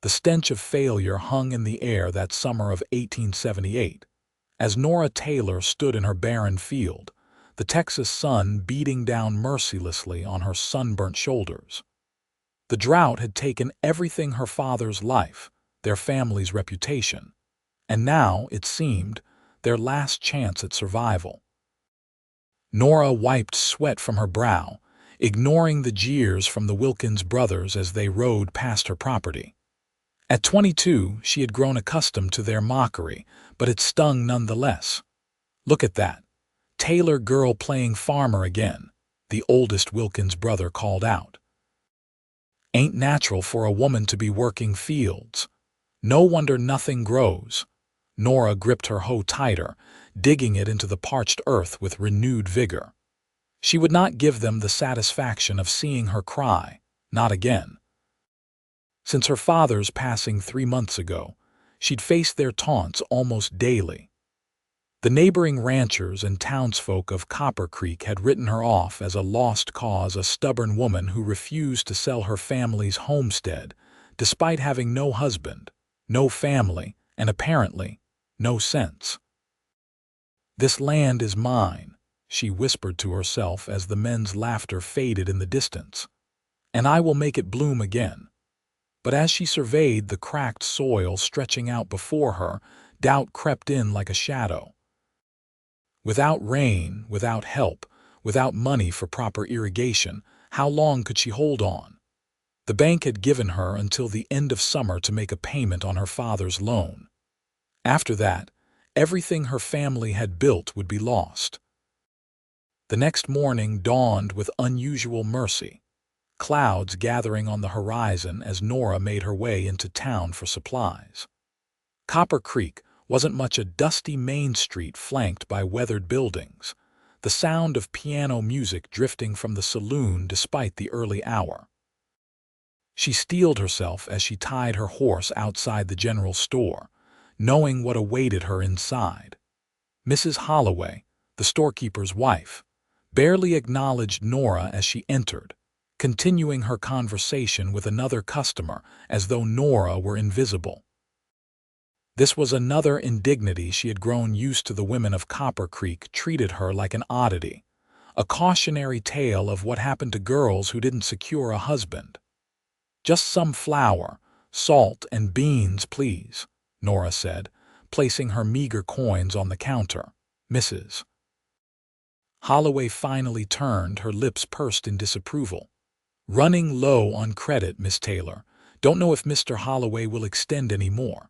The stench of failure hung in the air that summer of 1878. As Nora Taylor stood in her barren field, the Texas sun beating down mercilessly on her sunburnt shoulders. The drought had taken everything: her father's life, their family's reputation, and now, it seemed, their last chance at survival. Nora wiped sweat from her brow, ignoring the jeers from the Wilkins brothers as they rode past her property. At 22, she had grown accustomed to their mockery, but it stung nonetheless. "Look at that Taylor girl playing farmer again," the oldest Wilkins brother called out. "Ain't natural for a woman to be working fields. No wonder nothing grows." Nora gripped her hoe tighter, digging it into the parched earth with renewed vigor. She would not give them the satisfaction of seeing her cry, not again. Since her father's passing 3 months ago, she'd faced their taunts almost daily. The neighboring ranchers and townsfolk of Copper Creek had written her off as a lost cause, a stubborn woman who refused to sell her family's homestead, despite having no husband, no family, and apparently no sense. "This land is mine," she whispered to herself as the men's laughter faded in the distance, "and I will make it bloom again." But as she surveyed the cracked soil stretching out before her, doubt crept in like a shadow. Without rain, without help, without money for proper irrigation, how long could she hold on? The bank had given her until the end of summer to make a payment on her father's loan. After that, everything her family had built would be lost. The next morning dawned with unusual mercy, clouds gathering on the horizon as Nora made her way into town for supplies. Copper Creek wasn't much a dusty main street flanked by weathered buildings, the sound of piano music drifting from the saloon despite the early hour. She steeled herself as she tied her horse outside the general store, knowing what awaited her inside. Mrs. Holloway, the storekeeper's wife, barely acknowledged Nora as she entered, continuing her conversation with another customer as though Nora were invisible. This was another indignity. She had grown used to the women of Copper Creek treated her like an oddity, a cautionary tale of what happened to girls who didn't secure a husband. "Just some flour, salt, and beans, please," Nora said, placing her meager coins on the counter. "Mrs. Holloway finally turned, her lips pursed in disapproval. "Running low on credit, Miss Taylor. Don't know if Mr. Holloway will extend any more."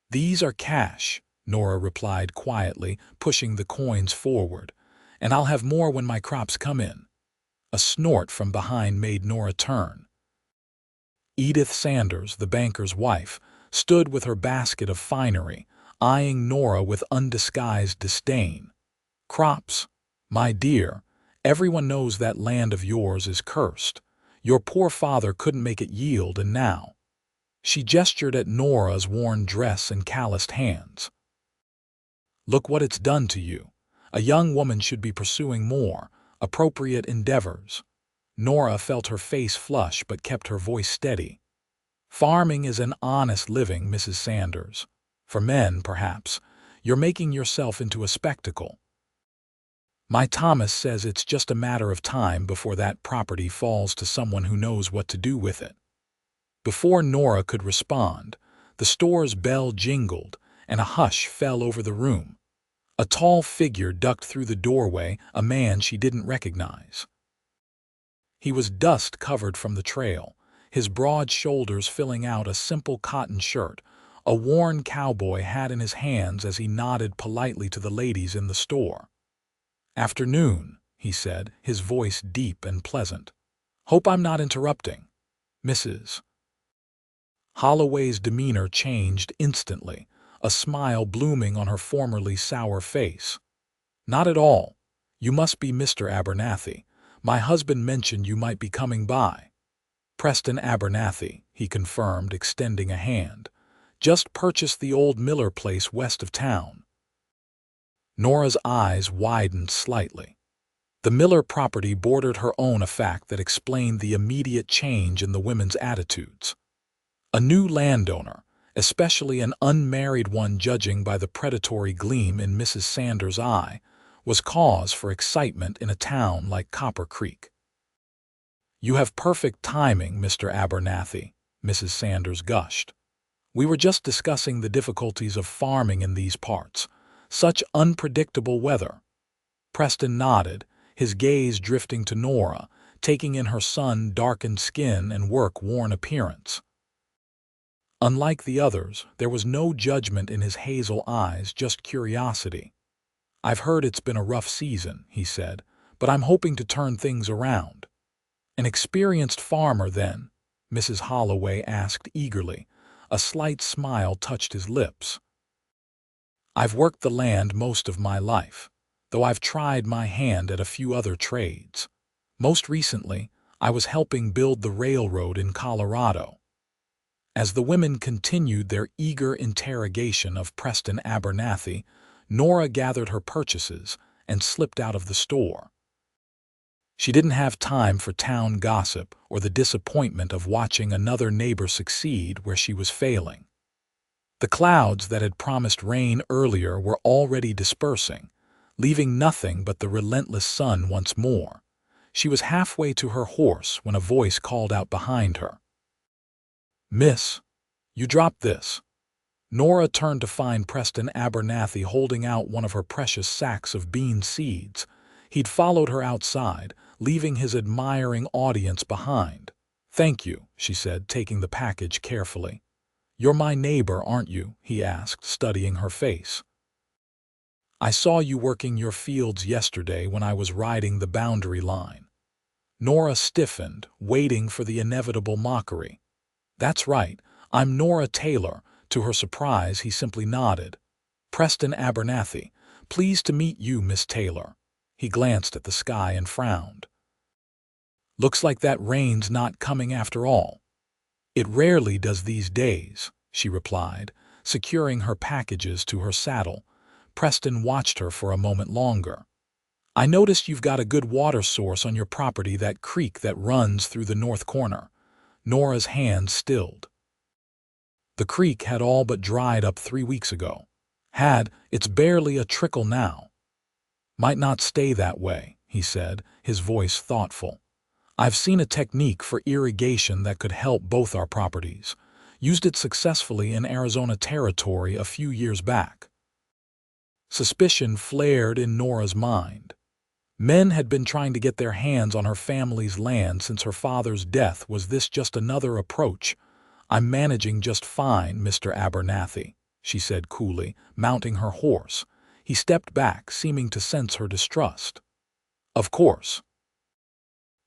"These are cash," Nora replied quietly, pushing the coins forward, "and I'll have more when my crops come in." A snort from behind made Nora turn. Edith Sanders, the banker's wife, stood with her basket of finery, eyeing Nora with undisguised disdain. "Crops? My dear, everyone knows that land of yours is cursed. Your poor father couldn't make it yield, and now—" She gestured at Nora's worn dress and calloused hands. "Look what it's done to you. A young woman should be pursuing more appropriate endeavors." Nora felt her face flush but kept her voice steady. "Farming is an honest living, Mrs. Sanders. For men, perhaps, you're making yourself into a spectacle. My Thomas says it's just a matter of time before that property falls to someone who knows what to do with it." Before Nora could respond, the store's bell jingled and a hush fell over the room. A tall figure ducked through the doorway, a man she didn't recognize. He was dust-covered from the trail, his broad shoulders filling out a simple cotton shirt, a worn cowboy hat in his hands as he nodded politely to the ladies in the store. "Afternoon," he said, his voice deep and pleasant. "Hope I'm not interrupting, Mrs." Holloway's demeanor changed instantly, a smile blooming on her formerly sour face. "Not at all. You must be Mr. Abernathy. My husband mentioned you might be coming by." "Preston Abernathy," he confirmed, extending a hand. "Just purchased the old Miller place west of town." Nora's eyes widened slightly. The Miller property bordered her own, a fact that explained the immediate change in the women's attitudes. A new landowner, especially an unmarried one judging by the predatory gleam in Mrs. Sanders' eye, was cause for excitement in a town like Copper Creek. "You have perfect timing, Mr. Abernathy," Mrs. Sanders gushed. "We were just discussing the difficulties of farming in these parts. Such unpredictable weather." Preston nodded, his gaze drifting to Nora, taking in her sun-darkened skin and work-worn appearance. Unlike the others, there was no judgment in his hazel eyes, just curiosity. "I've heard it's been a rough season," he said, "but I'm hoping to turn things around." "An experienced farmer, then?" Mrs. Holloway asked eagerly. A slight smile touched his lips. "I've worked the land most of my life, though I've tried my hand at a few other trades. Most recently, I was helping build the railroad in Colorado." As the women continued their eager interrogation of Preston Abernathy, Nora gathered her purchases and slipped out of the store. She didn't have time for town gossip or the disappointment of watching another neighbor succeed where she was failing. The clouds that had promised rain earlier were already dispersing, leaving nothing but the relentless sun once more. She was halfway to her horse when a voice called out behind her. "Miss, you dropped this." Nora turned to find Preston Abernathy holding out one of her precious sacks of bean seeds. He'd followed her outside, leaving his admiring audience behind. "Thank you," she said, taking the package carefully. "You're my neighbor, aren't you?" he asked, studying her face. "I saw you working your fields yesterday when I was riding the boundary line." Nora stiffened, waiting for the inevitable mockery. "That's right, I'm Nora Taylor." To her surprise, he simply nodded. "Preston Abernathy. Pleased to meet you, Miss Taylor." He glanced at the sky and frowned. "Looks like that rain's not coming after all." "It rarely does these days," she replied, securing her packages to her saddle. Preston watched her for a moment longer. "I noticed you've got a good water source on your property, that creek that runs through the north corner." Nora's hands stilled. "The creek had all but dried up 3 weeks ago. It's barely a trickle now." "Might not stay that way," he said, his voice thoughtful. "I've seen a technique for irrigation that could help both our properties. Used it successfully in Arizona territory a few years back." Suspicion flared in Nora's mind. Men had been trying to get their hands on her family's land since her father's death. Was this just another approach? "I'm managing just fine, Mr. Abernathy," she said coolly, mounting her horse. He stepped back, seeming to sense her distrust. "Of course.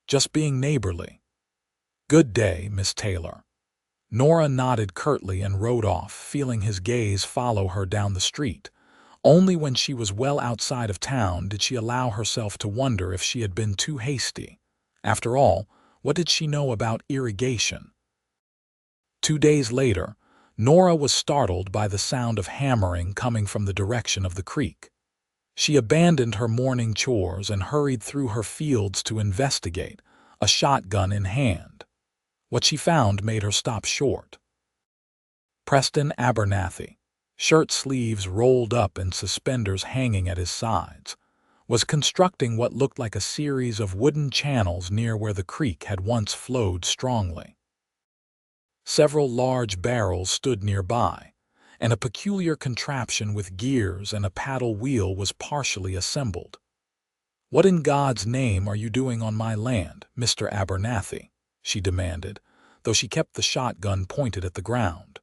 Just being neighborly." "Good day, Miss Taylor." Nora nodded curtly and rode off, feeling his gaze follow her down the street. Only when she was well outside of town did she allow herself to wonder if she had been too hasty. After all, what did she know about irrigation? 2 days later, Nora was startled by the sound of hammering coming from the direction of the creek. She abandoned her morning chores and hurried through her fields to investigate, a shotgun in hand. What she found made her stop short. Preston Abernathy, shirt sleeves rolled up and suspenders hanging at his sides, was constructing what looked like a series of wooden channels near where the creek had once flowed strongly. Several large barrels stood nearby, and a peculiar contraption with gears and a paddle wheel was partially assembled. "What in God's name are you doing on my land, Mr. Abernathy?" she demanded, though she kept the shotgun pointed at the ground.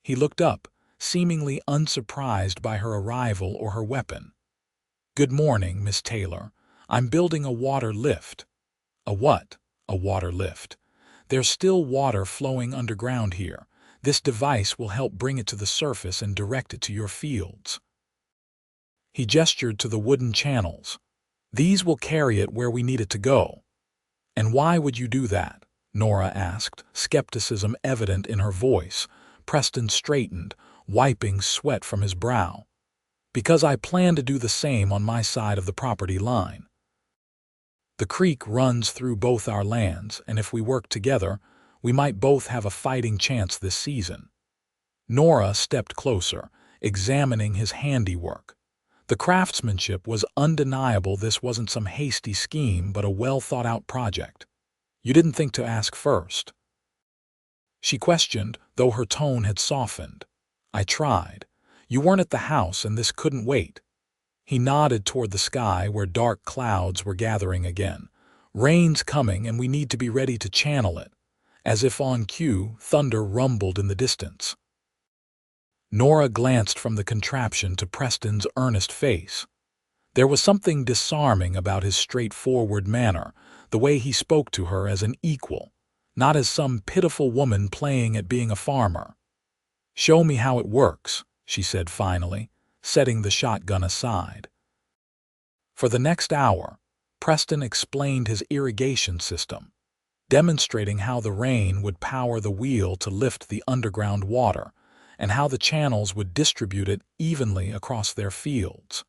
He looked up, seemingly unsurprised by her arrival or her weapon. "Good morning, Miss Taylor. I'm building a water lift." "A what?" "A water lift. There's still water flowing underground here. This device will help bring it to the surface and direct it to your fields." He gestured to the wooden channels. "These will carry it where we need it to go." "And why would you do that?" Nora asked, skepticism evident in her voice. Preston straightened, wiping sweat from his brow. "Because I plan to do the same on my side of the property line. The creek runs through both our lands, and if we work together, We might both have a fighting chance this season." Nora stepped closer, examining his handiwork. The craftsmanship was undeniable. This wasn't some hasty scheme, but a well-thought-out project. "You didn't think to ask first?" she questioned, though her tone had softened. "I tried. You weren't at the house, and this couldn't wait." He nodded toward the sky, where dark clouds were gathering again. "Rain's coming, and we need to be ready to channel it." As if on cue, thunder rumbled in the distance. Nora glanced from the contraption to Preston's earnest face. There was something disarming about his straightforward manner, the way he spoke to her as an equal, not as some pitiful woman playing at being a farmer. "Show me how it works," she said finally, setting the shotgun aside. For the next hour, Preston explained his irrigation system, demonstrating how the rain would power the wheel to lift the underground water, and how the channels would distribute it evenly across their fields.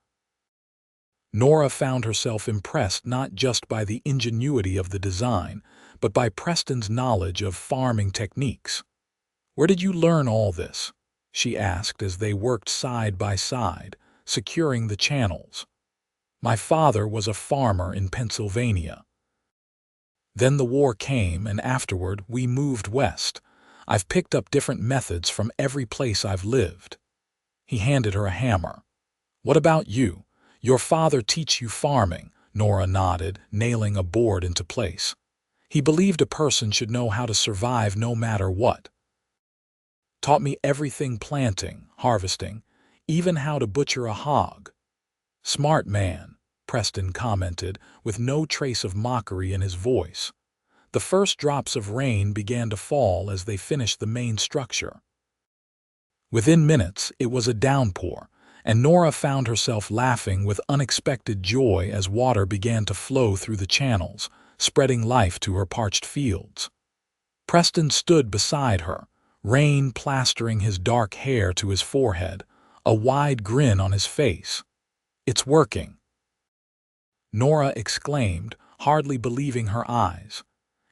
Nora found herself impressed not just by the ingenuity of the design, but by Preston's knowledge of farming techniques. "Where did you learn all this?" she asked as they worked side by side, securing the channels. "My father was a farmer in Pennsylvania. Then the war came, and afterward we moved west. I've picked up different methods from every place I've lived." He handed her a hammer. "What about you? Your father teach you farming?" Nora nodded, nailing a board into place. "He believed a person should know how to survive no matter what. Taught me everything: planting, harvesting, even how to butcher a hog." "Smart man," Preston commented, with no trace of mockery in his voice. The first drops of rain began to fall as they finished the main structure. Within minutes, it was a downpour, and Nora found herself laughing with unexpected joy as water began to flow through the channels, spreading life to her parched fields. Preston stood beside her, rain plastering his dark hair to his forehead, a wide grin on his face. "It's working," Nora exclaimed, hardly believing her eyes.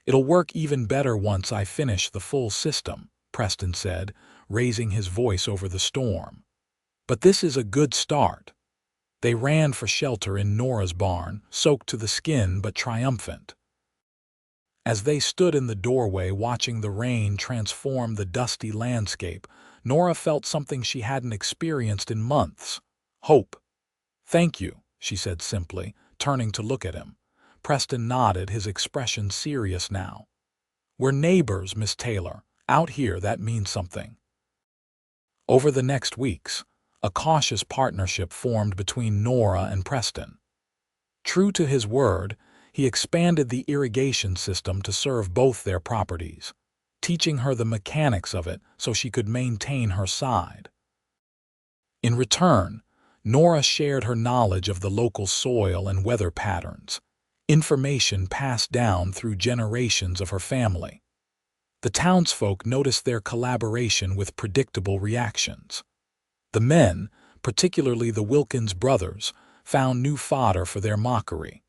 "It'll work even better once I finish the full system," Preston said, raising his voice over the storm. "But this is a good start." They ran for shelter in Nora's barn, soaked to the skin but triumphant. As they stood in the doorway watching the rain transform the dusty landscape, Nora felt something she hadn't experienced in months: hope. "Thank you," she said simply, turning to look at him. Preston nodded, his expression serious now. "We're neighbors, Miss Taylor. Out here, that means something." Over the next weeks, a cautious partnership formed between Nora and Preston. True to his word, he expanded the irrigation system to serve both their properties, teaching her the mechanics of it so she could maintain her side. In return, Nora shared her knowledge of the local soil and weather patterns, information passed down through generations of her family. The townsfolk noticed their collaboration with predictable reactions. The men, particularly the Wilkins brothers, found new fodder for their mockery.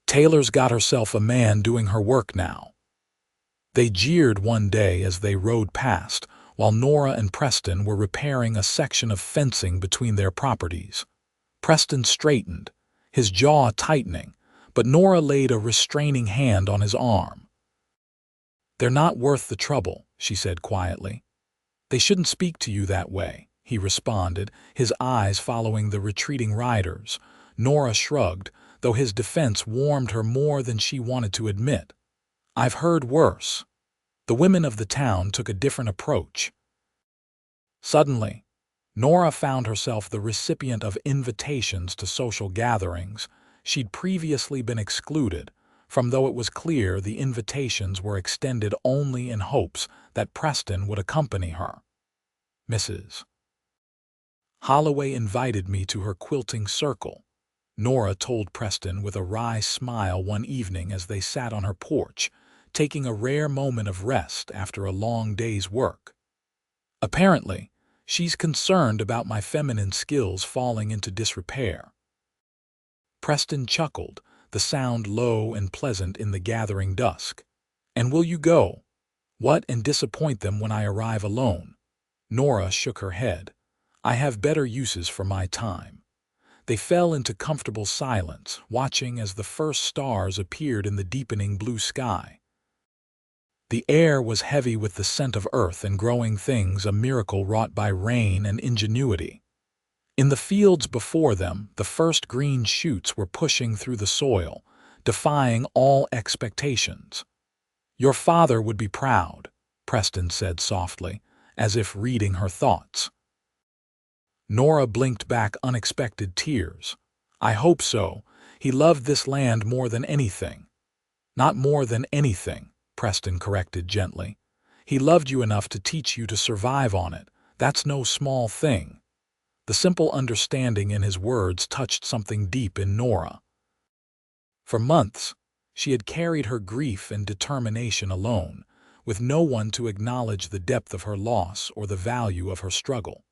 "Taylor's got herself a man doing her work now," they jeered one day as they rode past, while Nora and Preston were repairing a section of fencing between their properties. Preston straightened, his jaw tightening, but Nora laid a restraining hand on his arm. "They're not worth the trouble," she said quietly. "They shouldn't speak to you that way," he responded, his eyes following the retreating riders. Nora shrugged, though his defense warmed her more than she wanted to admit. "I've heard worse." The women of the town took a different approach. Suddenly, Nora found herself the recipient of invitations to social gatherings she'd previously been excluded from, though it was clear the invitations were extended only in hopes that Preston would accompany her. "Mrs. Holloway invited me to her quilting circle," Nora told Preston with a wry smile one evening as they sat on her porch, taking a rare moment of rest after a long day's work. "Apparently, she's concerned about my feminine skills falling into disrepair." Preston chuckled, the sound low and pleasant in the gathering dusk. And will you go? What, and disappoint them when I arrive alone? Nora shook her head. I have better uses for my time. They fell into comfortable silence, watching as the first stars appeared in the deepening blue sky. The air was heavy with the scent of earth and growing things, a miracle wrought by rain and ingenuity. In the fields before them, the first green shoots were pushing through the soil, defying all expectations. Your father would be proud, Preston said softly, as if reading her thoughts. Nora blinked back unexpected tears. I hope so. He loved this land more than anything. Not more than anything, Preston corrected gently. He loved you enough to teach you to survive on it. That's no small thing. The simple understanding in his words touched something deep in Nora. For months, she had carried her grief and determination alone, with no one to acknowledge the depth of her loss or the value of her struggle.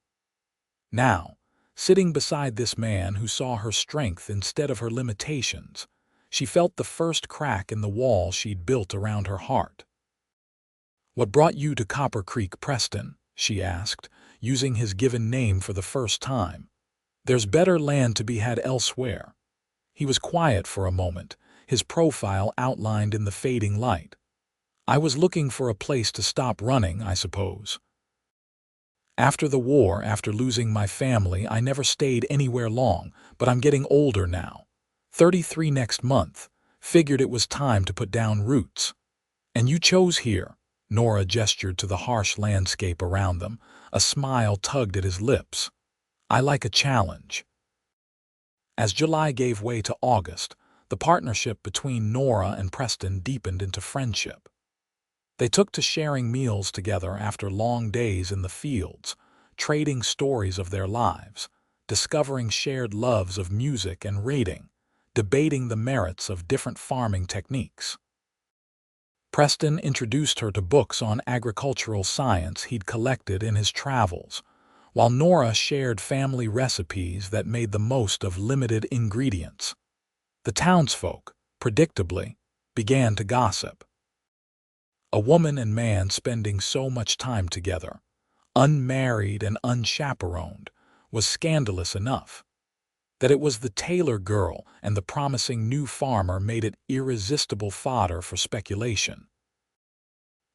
Now, sitting beside this man who saw her strength instead of her limitations, she felt the first crack in the wall she'd built around her heart. What brought you to Copper Creek, Preston? She asked, using his given name for the first time. There's better land to be had elsewhere. He was quiet for a moment, his profile outlined in the fading light. I was looking for a place to stop running, I suppose. After the war, after losing my family, I never stayed anywhere long, but I'm getting older now. 33 next month. Figured it was time to put down roots. And you chose here. Nora gestured to the harsh landscape around them. A smile tugged at his lips. I like a challenge. As July gave way to August, the partnership between Nora and Preston deepened into friendship. They took to sharing meals together after long days in the fields, trading stories of their lives, discovering shared loves of music and reading, debating the merits of different farming techniques. Preston introduced her to books on agricultural science he'd collected in his travels, while Nora shared family recipes that made the most of limited ingredients. The townsfolk, predictably, began to gossip. A woman and man spending so much time together, unmarried and unchaperoned, was scandalous enough. That it was the Taylor girl and the promising new farmer made it irresistible fodder for speculation.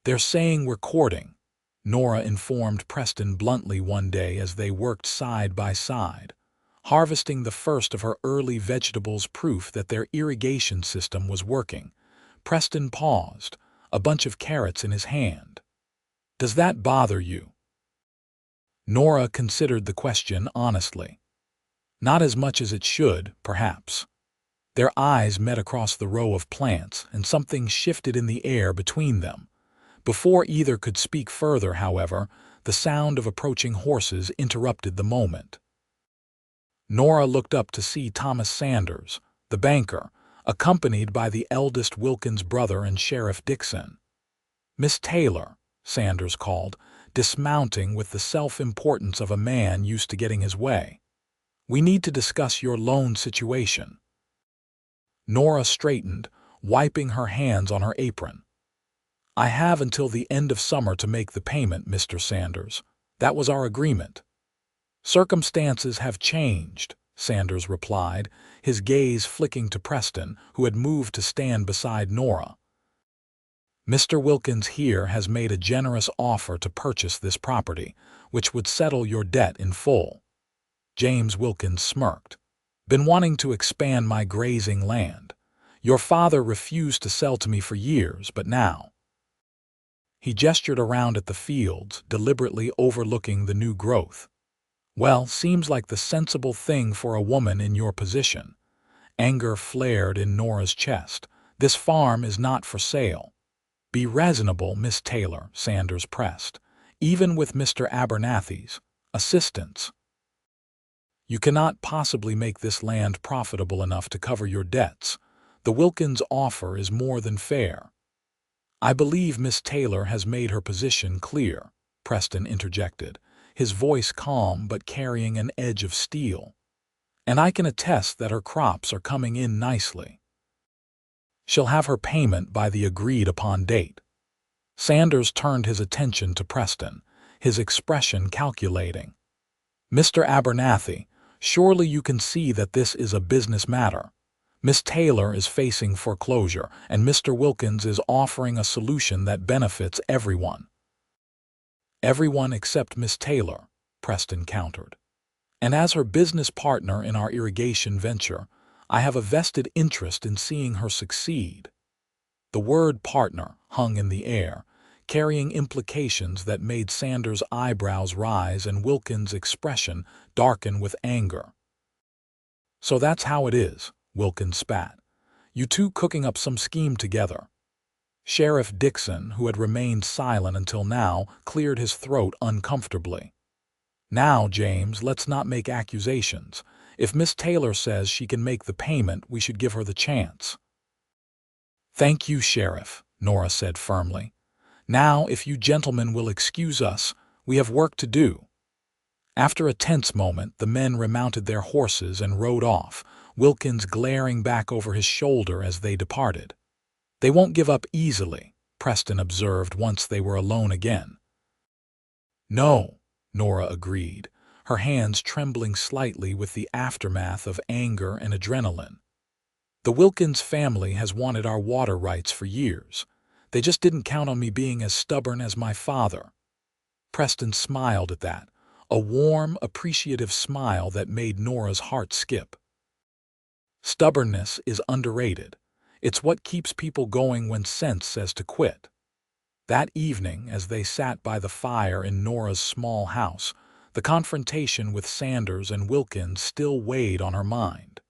They're saying we're courting, Nora informed Preston bluntly one day as they worked side by side, harvesting the first of her early vegetables, proof that their irrigation system was working. Preston paused, a bunch of carrots in his hand. Does that bother you? Nora considered the question honestly. Not as much as it should, perhaps. Their eyes met across the row of plants, and something shifted in the air between them. Before either could speak further, however, the sound of approaching horses interrupted the moment. Nora looked up to see Thomas Sanders, the banker, accompanied by the eldest Wilkins brother and Sheriff Dixon. Miss Taylor, Sanders called, dismounting with the self-importance of a man used to getting his way. We need to discuss your loan situation. Nora straightened, wiping her hands on her apron. I have until the end of summer to make the payment, Mr. Sanders. That was our agreement. Circumstances have changed, Sanders replied, his gaze flicking to Preston, who had moved to stand beside Nora. Mr. Wilkins here has made a generous offer to purchase this property, which would settle your debt in full. James Wilkins smirked. Been wanting to expand my grazing land. Your father refused to sell to me for years, but now. He gestured around at the fields, deliberately overlooking the new growth. Well, seems like the sensible thing for a woman in your position. Anger flared in Nora's chest. This farm is not for sale. Be reasonable, Miss Taylor, Sanders pressed, even with Mr. Abernathy's assistance. You cannot possibly make this land profitable enough to cover your debts. The Wilkins offer is more than fair. I believe Miss Taylor has made her position clear, Preston interjected, his voice calm but carrying an edge of steel. And I can attest that her crops are coming in nicely. She'll have her payment by the agreed-upon date. Sanders turned his attention to Preston, his expression calculating. "Mr. Abernathy, surely you can see that this is a business matter. Miss Taylor is facing foreclosure, and Mr. Wilkins is offering a solution that benefits everyone." "Everyone except Miss Taylor," Preston countered. "And as her business partner in our irrigation venture, I have a vested interest in seeing her succeed." The word partner hung in the air, carrying implications that made Sanders' eyebrows rise and Wilkins' expression darken with anger. "So that's how it is," Wilkins spat. "You two cooking up some scheme together." Sheriff Dixon, who had remained silent until now, cleared his throat uncomfortably. "Now, James, let's not make accusations. If Miss Taylor says she can make the payment, we should give her the chance." "Thank you, Sheriff," Nora said firmly. "Now, if you gentlemen will excuse us, we have work to do." After a tense moment, the men remounted their horses and rode off, Wilkins glaring back over his shoulder as they departed. "They won't give up easily," Preston observed once they were alone again. "No," Nora agreed, her hands trembling slightly with the aftermath of anger and adrenaline. "The Wilkins family has wanted our water rights for years. They just didn't count on me being as stubborn as my father." Preston smiled at that, a warm, appreciative smile that made Nora's heart skip. Stubbornness is underrated. It's what keeps people going when sense says to quit. That evening, as they sat by the fire in Nora's small house, the confrontation with Sanders and Wilkins still weighed on her mind.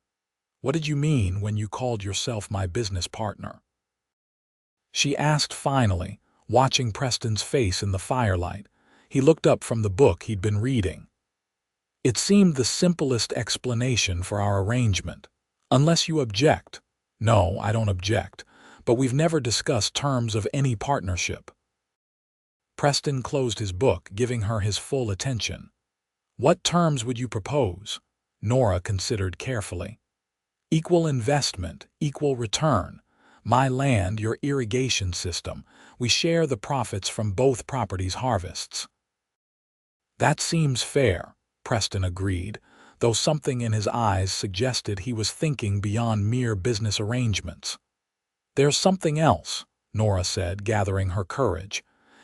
"What did you mean when you called yourself my business partner?" she asked finally, watching Preston's face in the firelight. He looked up from the book he'd been reading. "It seemed the simplest explanation for our arrangement. Unless you object." "No, I don't object, but we've never discussed terms of any partnership." Preston closed his book, giving her his full attention. "What terms would you propose?" Nora considered carefully. "Equal investment, equal return. My land, your irrigation system. We share the profits from both properties' harvests." "That seems fair," Preston agreed, though something in his eyes suggested he was thinking beyond mere business arrangements. "There's something else," Nora said, gathering her courage.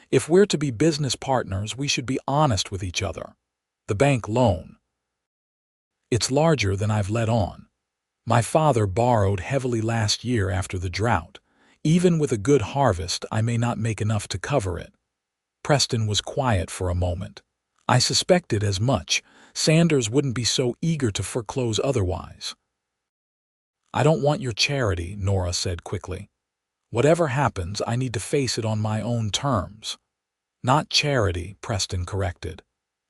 "If we're to be business partners, we should be honest with each other. The bank loan. It's larger than I've let on. My father borrowed heavily last year after the drought. Even with a good harvest, I may not make enough to cover it." Preston was quiet for a moment. "I suspected as much. Sanders wouldn't be so eager to foreclose otherwise." "I don't want your charity," Nora said quickly. "Whatever happens, I need to face it on my own terms." "Not charity," Preston corrected.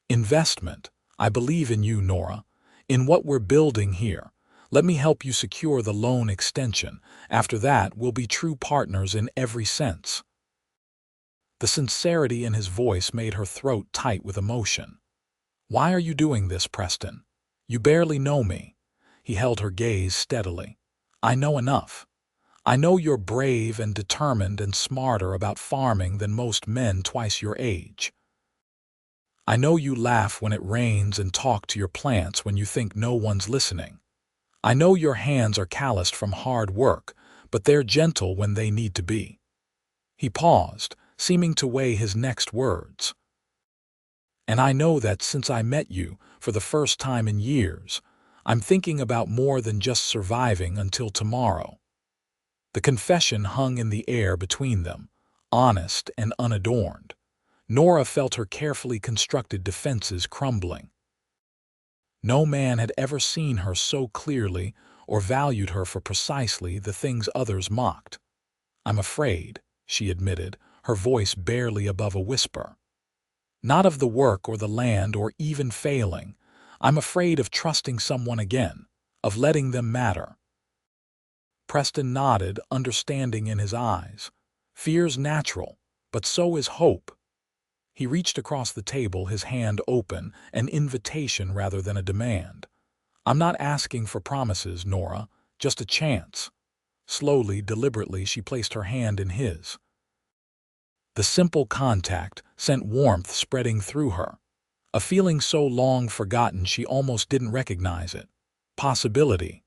"Investment. I believe in you, Nora, in what we're building here. Let me help you secure the loan extension. After that, we'll be true partners in every sense." The sincerity in his voice made her throat tight with emotion. "Why are you doing this, Preston? You barely know me." He held her gaze steadily. "I know enough. I know you're brave and determined and smarter about farming than most men twice your age. I know you laugh when it rains and talk to your plants when you think no one's listening. I know your hands are calloused from hard work, but they're gentle when they need to be." He paused, seeming to weigh his next words. "And I know that since I met you, for the first time in years, I'm thinking about more than just surviving until tomorrow." The confession hung in the air between them, honest and unadorned. Nora felt her carefully constructed defenses crumbling. No man had ever seen her so clearly or valued her for precisely the things others mocked. "I'm afraid," she admitted, her voice barely above a whisper. "Not of the work or the land or even failing. I'm afraid of trusting someone again, of letting them matter." Preston nodded, understanding in his eyes. "Fear's natural, but so is hope." He reached across the table, his hand open, an invitation rather than a demand. "I'm not asking for promises, Nora, just a chance." Slowly, deliberately, she placed her hand in his. The simple contact sent warmth spreading through her, a feeling so long forgotten she almost didn't recognize it. Possibility.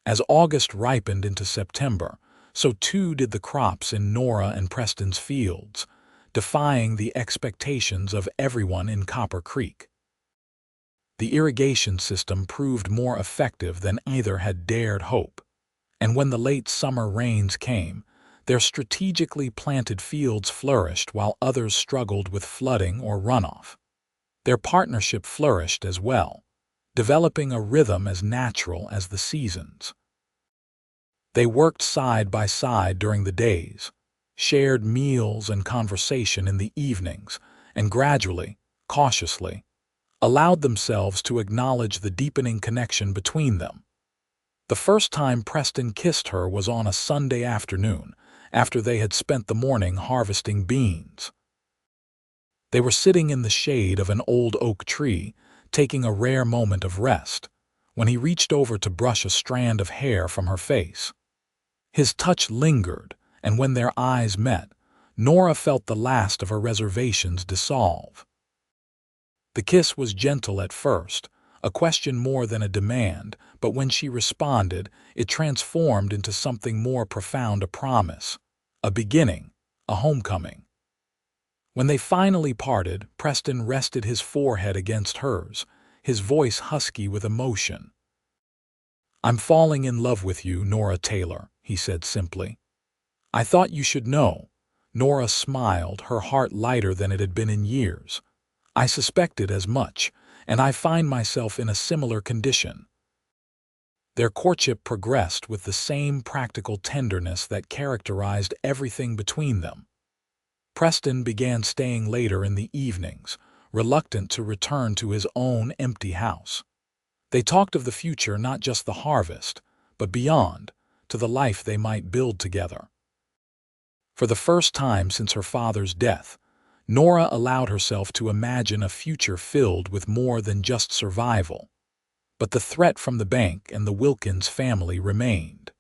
As August ripened into September, so too did the crops in Nora and Preston's fields, defying the expectations of everyone in Copper Creek. The irrigation system proved more effective than either had dared hope, and when the late summer rains came, their strategically planted fields flourished while others struggled with flooding or runoff. Their partnership flourished as well, developing a rhythm as natural as the seasons. They worked side by side during the days, shared meals and conversation in the evenings, and gradually, cautiously, allowed themselves to acknowledge the deepening connection between them. The first time Preston kissed her was on a Sunday afternoon, after they had spent the morning harvesting beans. They were sitting in the shade of an old oak tree, taking a rare moment of rest, when he reached over to brush a strand of hair from her face. His touch lingered, and when their eyes met, Nora felt the last of her reservations dissolve. The kiss was gentle at first, a question more than a demand, but when she responded, it transformed into something more profound, a promise, a beginning, a homecoming. When they finally parted, Preston rested his forehead against hers, his voice husky with emotion. "I'm falling in love with you, Nora Taylor," he said simply. "I thought you should know." Nora smiled, her heart lighter than it had been in years. "I suspected as much, and I find myself in a similar condition." Their courtship progressed with the same practical tenderness that characterized everything between them. Preston began staying later in the evenings, reluctant to return to his own empty house. They talked of the future, not just the harvest, but beyond, to the life they might build together. For the first time since her father's death, Nora allowed herself to imagine a future filled with more than just survival. But the threat from the bank and the Wilkins family remained.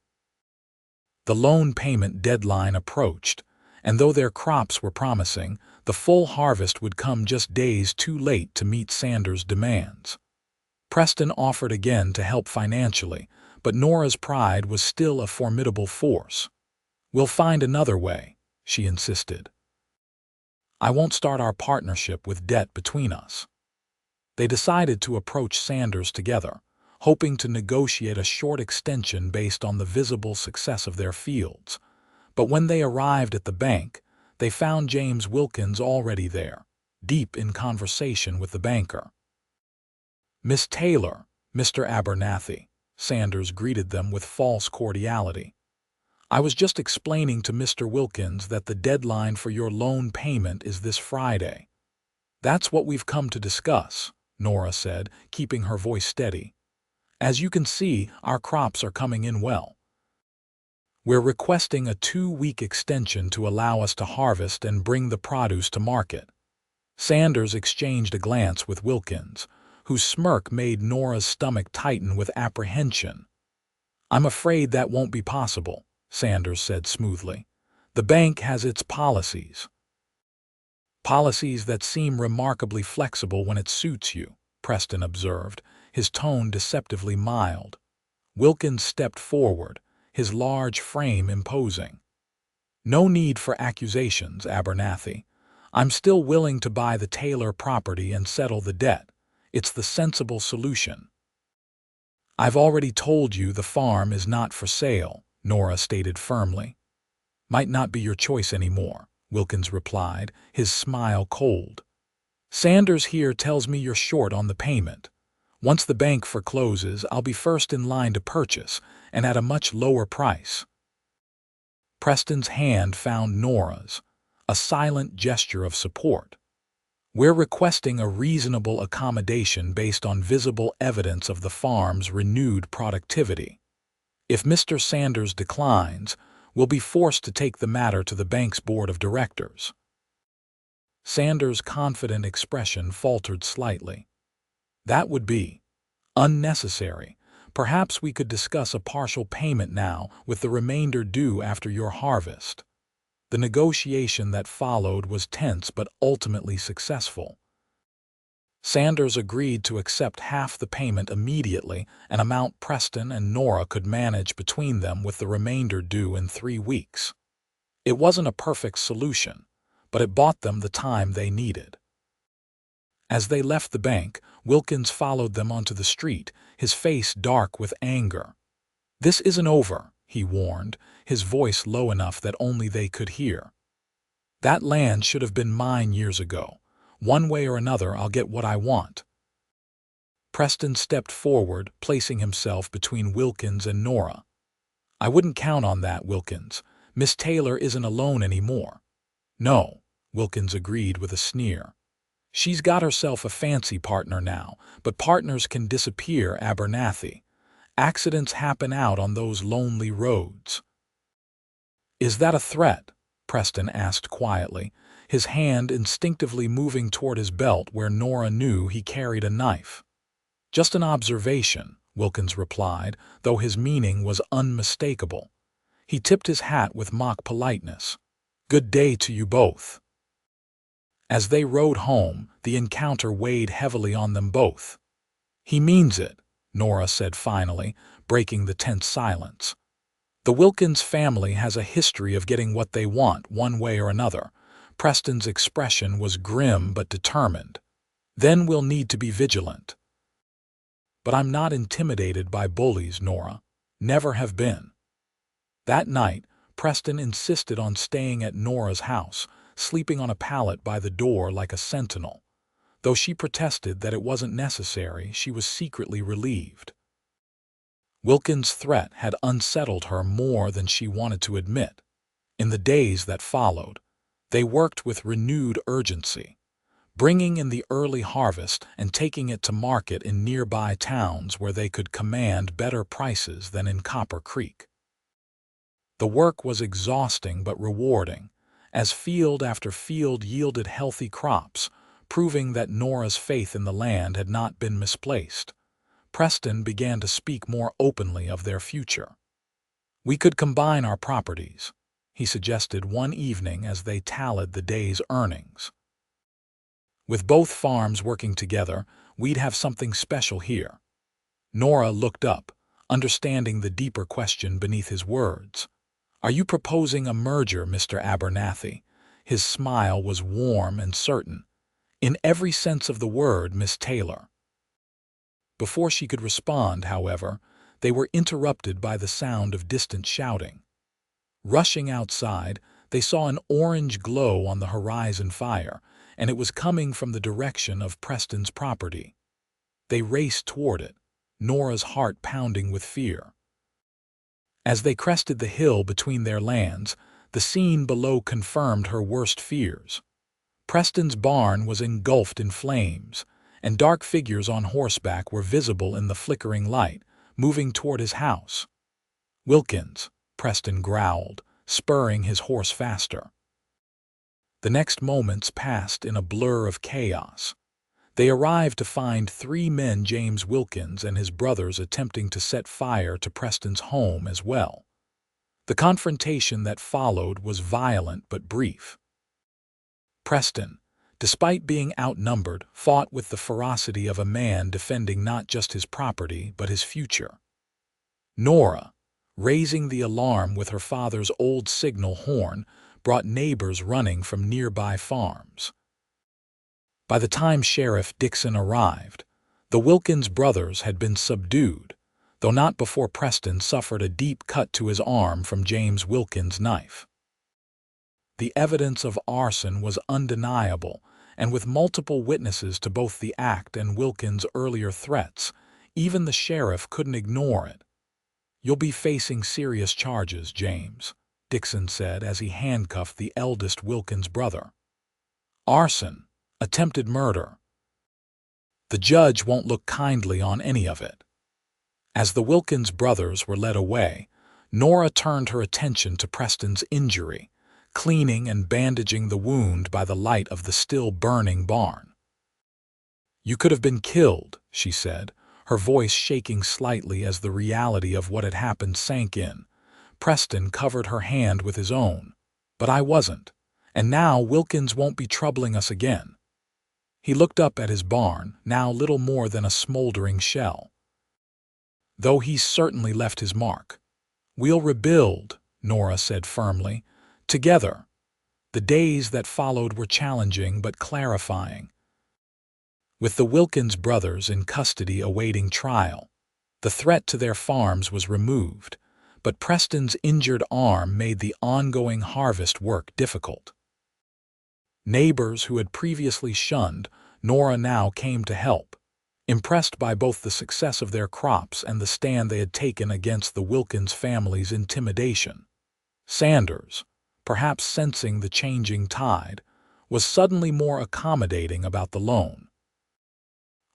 The loan payment deadline approached, and though their crops were promising, the full harvest would come just days too late to meet Sanders' demands. Preston offered again to help financially, but Nora's pride was still a formidable force. "We'll find another way," she insisted. "I won't start our partnership with debt between us." They decided to approach Sanders together, hoping to negotiate a short extension based on the visible success of their fields. But when they arrived at the bank, they found James Wilkins already there, deep in conversation with the banker. "Miss Taylor, Mr. Abernathy," Sanders greeted them with false cordiality. "I was just explaining to Mr. Wilkins that the deadline for your loan payment is this Friday." "That's what we've come to discuss," Nora said, keeping her voice steady. "As you can see, our crops are coming in well. We're requesting a 2-week extension to allow us to harvest and bring the produce to market." Sanders exchanged a glance with Wilkins, whose smirk made Nora's stomach tighten with apprehension. "I'm afraid that won't be possible," Sanders said smoothly. "The bank has its policies." "Policies that seem remarkably flexible when it suits you," Preston observed, his tone deceptively mild. Wilkins stepped forward, his large frame imposing. "No need for accusations, Abernathy. I'm still willing to buy the Taylor property and settle the debt. It's the sensible solution." "I've already told you the farm is not for sale," Nora stated firmly. "Might not be your choice anymore," Wilkins replied, his smile cold. "Sanders here tells me you're short on the payment. Once the bank forecloses, I'll be first in line to purchase, and at a much lower price." Preston's hand found Nora's, a silent gesture of support. "We're requesting a reasonable accommodation based on visible evidence of the farm's renewed productivity. If Mr. Sanders declines, we'll be forced to take the matter to the bank's board of directors." Sanders' confident expression faltered slightly. "That would be unnecessary. Perhaps we could discuss a partial payment now, with the remainder due after your harvest." The negotiation that followed was tense but ultimately successful. Sanders agreed to accept half the payment immediately, an amount Preston and Nora could manage between them, with the remainder due in 3 weeks. It wasn't a perfect solution, but it bought them the time they needed. As they left the bank, Wilkins followed them onto the street, his face dark with anger. "This isn't over," he warned, his voice low enough that only they could hear. "That land should have been mine years ago. One way or another, I'll get what I want." Preston stepped forward, placing himself between Wilkins and Nora. "I wouldn't count on that, Wilkins. Miss Taylor isn't alone anymore." "No," Wilkins agreed with a sneer. "She's got herself a fancy partner now, but partners can disappear, Abernathy. Accidents happen out on those lonely roads." "Is that a threat?" Preston asked quietly, his hand instinctively moving toward his belt where Nora knew he carried a knife. "Just an observation," Wilkins replied, though his meaning was unmistakable. He tipped his hat with mock politeness. "Good day to you both." As they rode home, the encounter weighed heavily on them both. "He means it," Nora said finally, breaking the tense silence. "The Wilkins family has a history of getting what they want one way or another." Preston's expression was grim but determined. "Then we'll need to be vigilant." "But I'm not intimidated by bullies, Nora. Never have been." That night, Preston insisted on staying at Nora's house, sleeping on a pallet by the door like a sentinel. Though she protested that it wasn't necessary, she was secretly relieved. Wilkins' threat had unsettled her more than she wanted to admit. In the days that followed, they worked with renewed urgency, bringing in the early harvest and taking it to market in nearby towns where they could command better prices than in Copper Creek. The work was exhausting but rewarding, as field after field yielded healthy crops, proving that Nora's faith in the land had not been misplaced. Preston began to speak more openly of their future. "We could combine our properties," he suggested one evening as they tallied the day's earnings. "With both farms working together, we'd have something special here." Nora looked up, understanding the deeper question beneath his words. "Are you proposing a merger, Mr. Abernathy?" His smile was warm and certain. "In every sense of the word, Miss Taylor." Before she could respond, however, they were interrupted by the sound of distant shouting. Rushing outside, they saw an orange glow on the horizon fire, and it was coming from the direction of Preston's property. They raced toward it, Nora's heart pounding with fear. As they crested the hill between their lands, the scene below confirmed her worst fears. Preston's barn was engulfed in flames, and dark figures on horseback were visible in the flickering light, moving toward his house. "Wilkins," Preston growled, spurring his horse faster. The next moments passed in a blur of chaos. They arrived to find 3 men, James Wilkins and his brothers, attempting to set fire to Preston's home as well. The confrontation that followed was violent but brief. Preston, despite being outnumbered, fought with the ferocity of a man defending not just his property but his future. Nora, raising the alarm with her father's old signal horn, brought neighbors running from nearby farms. By the time Sheriff Dixon arrived, the Wilkins brothers had been subdued, though not before Preston suffered a deep cut to his arm from James Wilkins' knife. The evidence of arson was undeniable, and with multiple witnesses to both the act and Wilkins' earlier threats, even the sheriff couldn't ignore it. "You'll be facing serious charges, James," Dixon said as he handcuffed the eldest Wilkins brother. "Arson, attempted murder. The judge won't look kindly on any of it." As the Wilkins brothers were led away, Nora turned her attention to Preston's injury, cleaning and bandaging the wound by the light of the still burning barn. "You could have been killed," she said, her voice shaking slightly as the reality of what had happened sank in. Preston covered her hand with his own. But I wasn't, and now Wilkins won't be troubling us again. He looked up at his barn, now little more than a smoldering shell. Though he's certainly left his mark. We'll rebuild, Nora said firmly. Together. The days that followed were challenging but clarifying. With the Wilkins brothers in custody awaiting trial, the threat to their farms was removed, but Preston's injured arm made the ongoing harvest work difficult. Neighbors who had previously shunned Nora now came to help, impressed by both the success of their crops and the stand they had taken against the Wilkins family's intimidation. Sanders, perhaps sensing the changing tide, was suddenly more accommodating about the loan.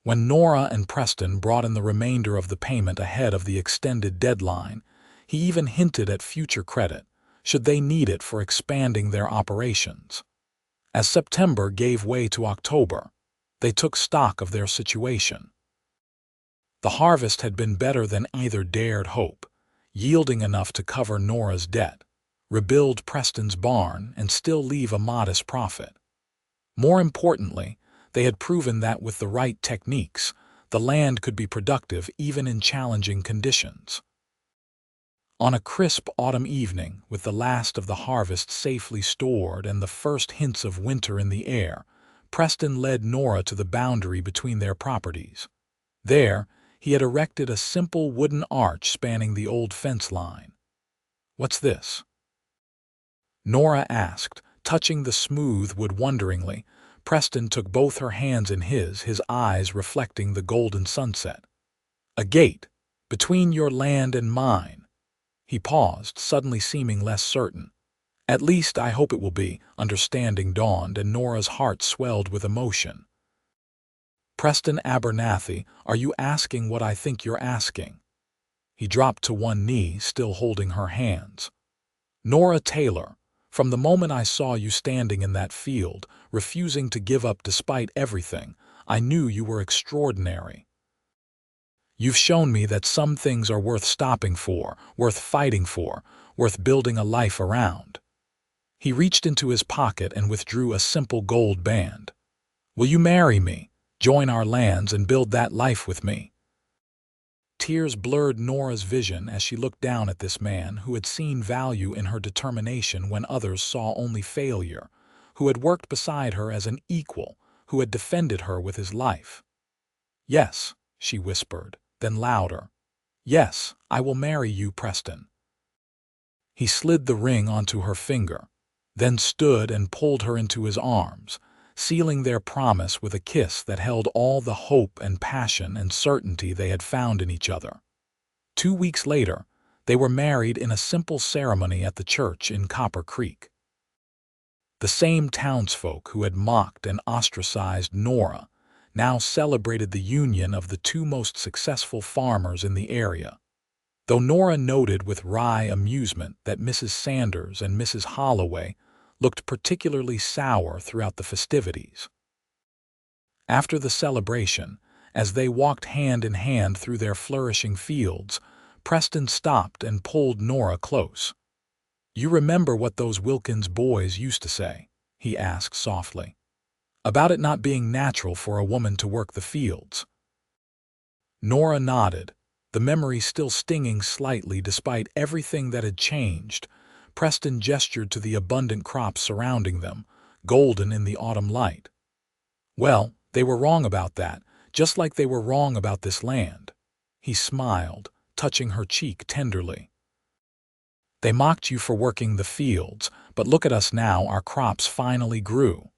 When Nora and Preston brought in the remainder of the payment ahead of the extended deadline, he even hinted at future credit, should they need it for expanding their operations. As September gave way to October, they took stock of their situation. The harvest had been better than either dared hope, yielding enough to cover Nora's debt, rebuild Preston's barn, and still leave a modest profit. More importantly, they had proven that with the right techniques, the land could be productive even in challenging conditions. On a crisp autumn evening, with the last of the harvest safely stored and the first hints of winter in the air, Preston led Nora to the boundary between their properties. There, he had erected a simple wooden arch spanning the old fence line. "What's this?" Nora asked, touching the smooth wood wonderingly. Preston took both her hands in his eyes reflecting the golden sunset. "A gate, between your land and mine." He paused, suddenly seeming less certain. "At least I hope it will be," understanding dawned, and Nora's heart swelled with emotion. "Preston Abernathy, are you asking what I think you're asking?" He dropped to one knee, still holding her hands. "Nora Taylor, from the moment I saw you standing in that field, refusing to give up despite everything, I knew you were extraordinary. You've shown me that some things are worth stopping for, worth fighting for, worth building a life around." He reached into his pocket and withdrew a simple gold band. "Will you marry me, join our lands, and build that life with me?" Tears blurred Nora's vision as she looked down at this man who had seen value in her determination when others saw only failure, who had worked beside her as an equal, who had defended her with his life. "Yes," she whispered, then louder. "Yes, I will marry you, Preston." He slid the ring onto her finger, then stood and pulled her into his arms, sealing their promise with a kiss that held all the hope and passion and certainty they had found in each other. 2 weeks later, they were married in a simple ceremony at the church in Copper Creek. The same townsfolk who had mocked and ostracized Nora now celebrated the union of the two most successful farmers in the area, though Nora noted with wry amusement that Mrs. Sanders and Mrs. Holloway looked particularly sour throughout the festivities. After the celebration, as they walked hand in hand through their flourishing fields, Preston stopped and pulled Nora close. "You remember what those Wilkins boys used to say?" he asked softly. "About it not being natural for a woman to work the fields." Nora nodded, the memory still stinging slightly despite everything that had changed. Preston gestured to the abundant crops surrounding them, golden in the autumn light. "Well, they were wrong about that, just like they were wrong about this land." He smiled, touching her cheek tenderly. "They mocked you for working the fields, but look at us now, our crops finally grew."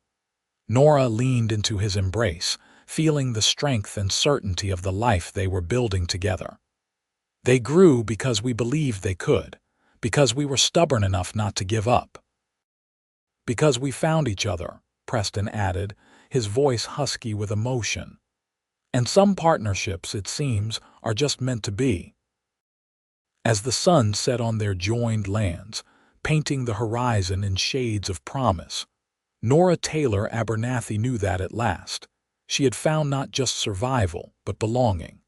Nora leaned into his embrace, feeling the strength and certainty of the life they were building together. "They grew because we believed they could, because we were stubborn enough not to give up. Because we found each other," Preston added, his voice husky with emotion. "And some partnerships, it seems, are just meant to be." As the sun set on their joined lands, painting the horizon in shades of promise, Nora Taylor Abernathy knew that at last she had found not just survival, but belonging.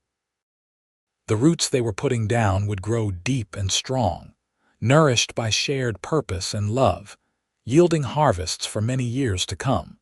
The roots they were putting down would grow deep and strong, nourished by shared purpose and love, yielding harvests for many years to come.